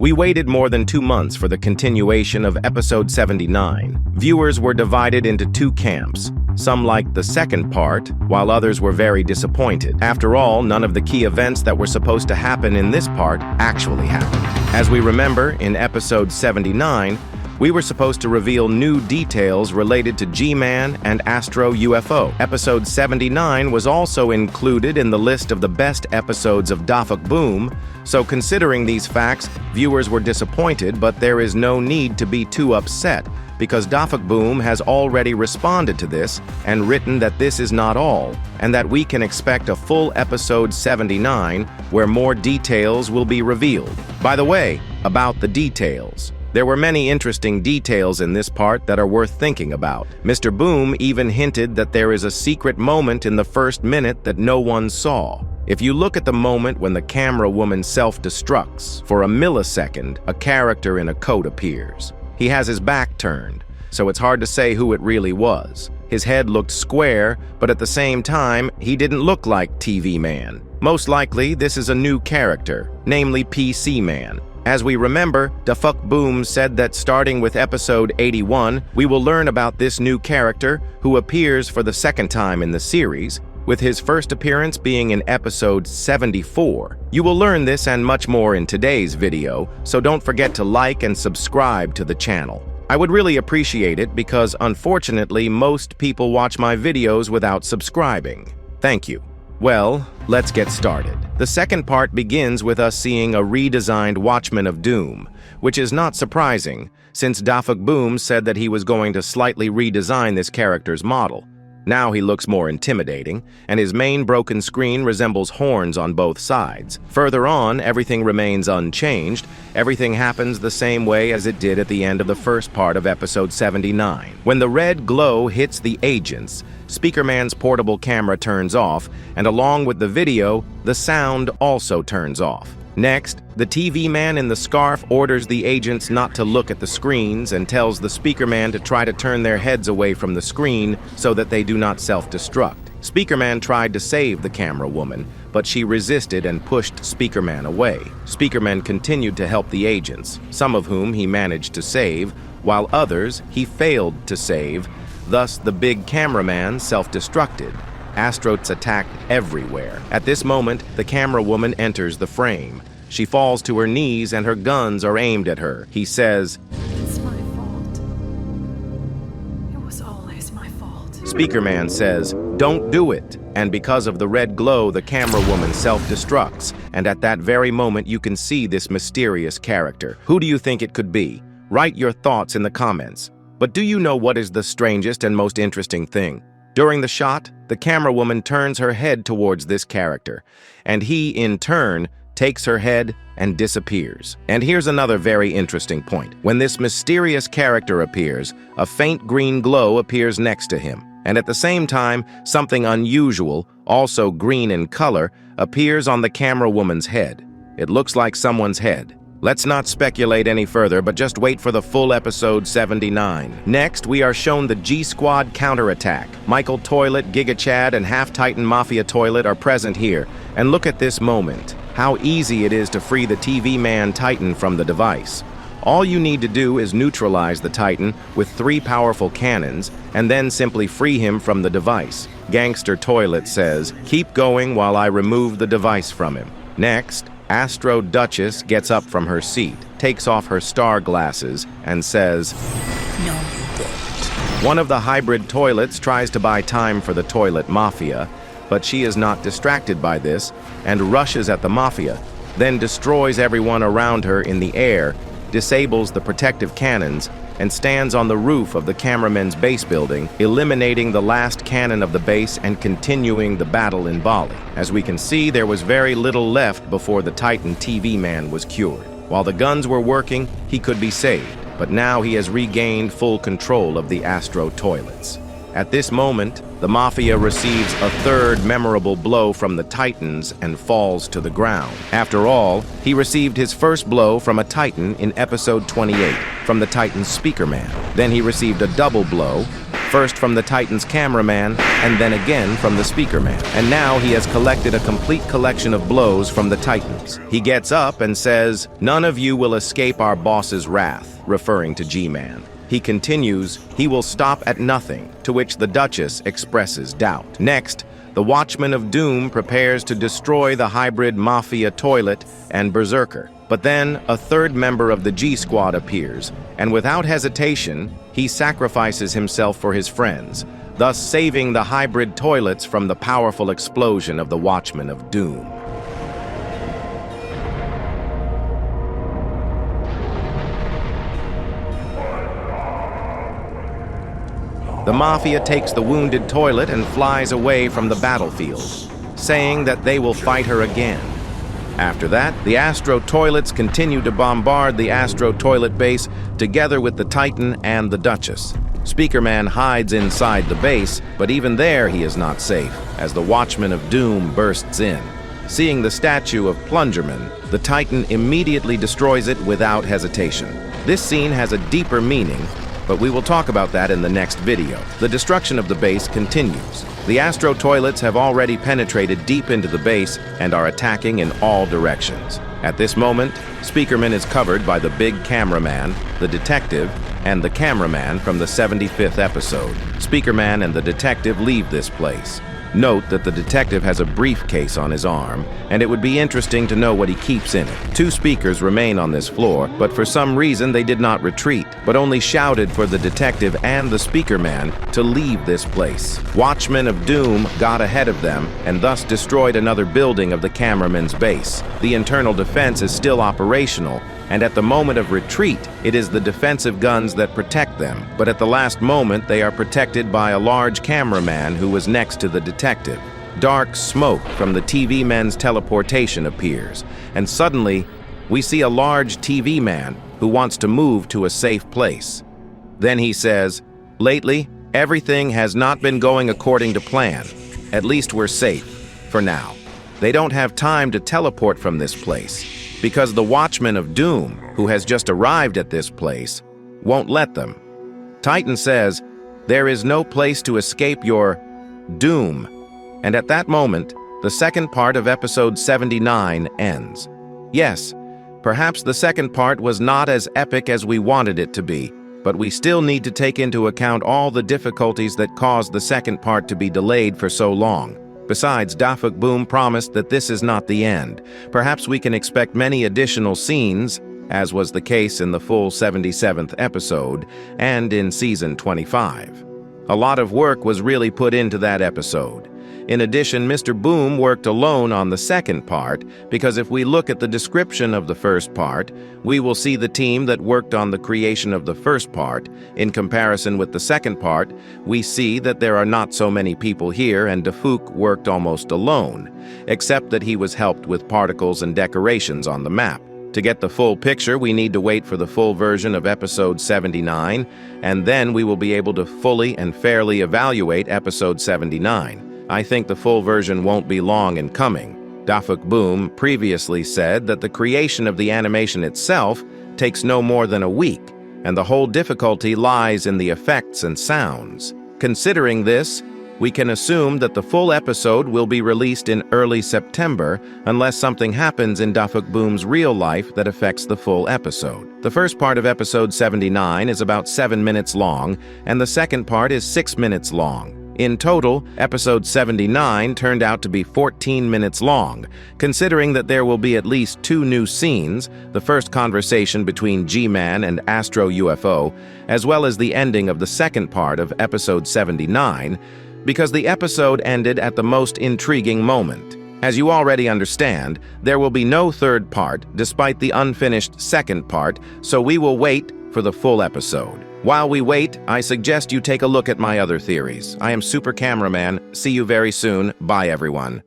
We waited more than 2 months for the continuation of episode 79. Viewers were divided into 2 camps. Some liked the second part, while others were very disappointed. After all, none of the key events that were supposed to happen in this part actually happened. As we remember, in episode 79, we were supposed to reveal new details related to G-Man and Astro UFO. Episode 79 was also included in the list of the best episodes of Dafuk Boom, so considering these facts, viewers were disappointed, but there is no need to be too upset, because Dafuk Boom has already responded to this and written that this is not all, and that we can expect a full episode 79 where more details will be revealed. By the way, about the details. There were many interesting details in this part that are worth thinking about. Mr. Boom even hinted that there is a secret moment in the first minute that no one saw. If you look at the moment when the camera woman self-destructs, for a millisecond, a character in a coat appears. He has his back turned, so it's hard to say who it really was. His head looked square, but at the same time, he didn't look like TV Man. Most likely, this is a new character, namely PC Man. As we remember, Dafuk Boom said that starting with episode 81, we will learn about this new character who appears for the second time in the series, with his first appearance being in episode 74. You will learn this and much more in today's video, so don't forget to like and subscribe to the channel. I would really appreciate it because unfortunately most people watch my videos without subscribing. Thank you. Well, let's get started. The second part begins with us seeing a redesigned Watchman of Doom, which is not surprising, since Dafuk Boom said that he was going to slightly redesign this character's model. Now he looks more intimidating, and his main broken screen resembles horns on both sides. Further on, everything remains unchanged. Everything happens the same way as it did at the end of the first part of episode 79. When the red glow hits the agents, Speakerman's portable camera turns off, and along with the video, the sound also turns off. Next, the TV man in the scarf orders the agents not to look at the screens and tells the Speakerman to try to turn their heads away from the screen so that they do not self-destruct. Speakerman tried to save the camera woman, but she resisted and pushed Speakerman away. Speakerman continued to help the agents, some of whom he managed to save, while others he failed to save. Thus, the big cameraman self-destructed. Astros attacked everywhere. At this moment, the camera woman enters the frame. She falls to her knees and her guns are aimed at her. He says, "It's my fault. It was always my fault." Speakerman says, "Don't do it." And because of the red glow, the camera woman self-destructs. And at that very moment, you can see this mysterious character. Who do you think it could be? Write your thoughts in the comments. But do you know what is the strangest and most interesting thing? During the shot, the camera woman turns her head towards this character, and he, in turn, takes her head and disappears. And here's another very interesting point. When this mysterious character appears, a faint green glow appears next to him. And at the same time, something unusual, also green in color, appears on the camera woman's head. It looks like someone's head. Let's not speculate any further, but just wait for the full episode 79. Next, we are shown the G-Squad counterattack. Michael Toilet, Giga Chad, and Half-Titan Mafia Toilet are present here. And look at this moment. How easy it is to free the TV Man Titan from the device. All you need to do is neutralize the Titan with 3 powerful cannons, and then simply free him from the device. Gangster Toilet says, "Keep going while I remove the device from him." Next, Astro Duchess gets up from her seat, takes off her star glasses, and says, No, you didn't. One of the hybrid toilets tries to buy time for the Toilet Mafia, but she is not distracted by this and rushes at the Mafia, then destroys everyone around her in the air, disables the protective cannons, and stands on the roof of the cameraman's base building, eliminating the last cannon of the base and continuing the battle in Bali. As we can see, there was very little left before the Titan TV Man was cured. While the guns were working, he could be saved, but now he has regained full control of the Astro Toilets. At this moment, the Mafia receives a third memorable blow from the Titans and falls to the ground. After all, he received his first blow from a Titan in episode 28, from the Titan's Speakerman. Then he received a double blow first from the Titan's cameraman, and then again from the speakerman. And now he has collected a complete collection of blows from the Titans. He gets up and says, "None of you will escape our boss's wrath," referring to G-Man. He continues, "He will stop at nothing," to which the Duchess expresses doubt. Next, the Watchman of Doom prepares to destroy the hybrid Mafia Toilet and Berserker. But then a third member of the G-Squad appears, and without hesitation, he sacrifices himself for his friends, thus saving the hybrid toilets from the powerful explosion of the Watchman of Doom. The Mafia takes the wounded toilet and flies away from the battlefield, saying that they will fight her again. After that, the Astro Toilets continue to bombard the Astro Toilet base together with the Titan and the Duchess. Speakerman hides inside the base, but even there he is not safe, as the Watchman of Doom bursts in. Seeing the statue of Plungerman, the Titan immediately destroys it without hesitation. This scene has a deeper meaning, but we will talk about that in the next video. The destruction of the base continues. The Astro Toilets have already penetrated deep into the base and are attacking in all directions. At this moment, Speakerman is covered by the big cameraman, the detective, and the cameraman from the 75th episode. Speakerman and the detective leave this place. Note that the detective has a briefcase on his arm, and it would be interesting to know what he keeps in it. Two speakers remain on this floor, but for some reason they did not retreat, but only shouted for the detective and the speakerman to leave this place. Watchman of Doom got ahead of them and thus destroyed another building of the cameraman's base. The internal defense is still operational, and at the moment of retreat, it is the defensive guns that protect them. But at the last moment, they are protected by a large cameraman who was next to the detective. Dark smoke from the TV man's teleportation appears, and suddenly, we see a large TV man who wants to move to a safe place. Then he says, "Lately, everything has not been going according to plan. At least we're safe, for now." They don't have time to teleport from this place, because the Watchman of Doom, who has just arrived at this place, won't let them. Titan says, "There is no place to escape your doom." And at that moment, the second part of episode 79 ends. Yes, perhaps the second part was not as epic as we wanted it to be, but we still need to take into account all the difficulties that caused the second part to be delayed for so long. Besides, Dafuk Boom promised that this is not the end. Perhaps we can expect many additional scenes, as was the case in the full 77th episode and in season 25. A lot of work was really put into that episode. In addition, Mr. Boom worked alone on the second part, because if we look at the description of the first part, we will see the team that worked on the creation of the first part. In comparison with the second part, we see that there are not so many people here, and Dafuk worked almost alone, except that he was helped with particles and decorations on the map. To get the full picture, we need to wait for the full version of episode 79, and then we will be able to fully and fairly evaluate episode 79. I think the full version won't be long in coming. Dafuk Boom previously said that the creation of the animation itself takes no more than a week, and the whole difficulty lies in the effects and sounds. Considering this, we can assume that the full episode will be released in early September unless something happens in Dafuk Boom's real life that affects the full episode. The first part of episode 79 is about 7 minutes long, and the second part is 6 minutes long. In total, episode 79 turned out to be 14 minutes long, considering that there will be at least 2 new scenes, the first conversation between G-Man and Astro UFO, as well as the ending of the second part of episode 79, because the episode ended at the most intriguing moment. As you already understand, there will be no third part, despite the unfinished second part, so we will wait for the full episode. While we wait, I suggest you take a look at my other theories. I am Super Cameraman. See you very soon. Bye, everyone.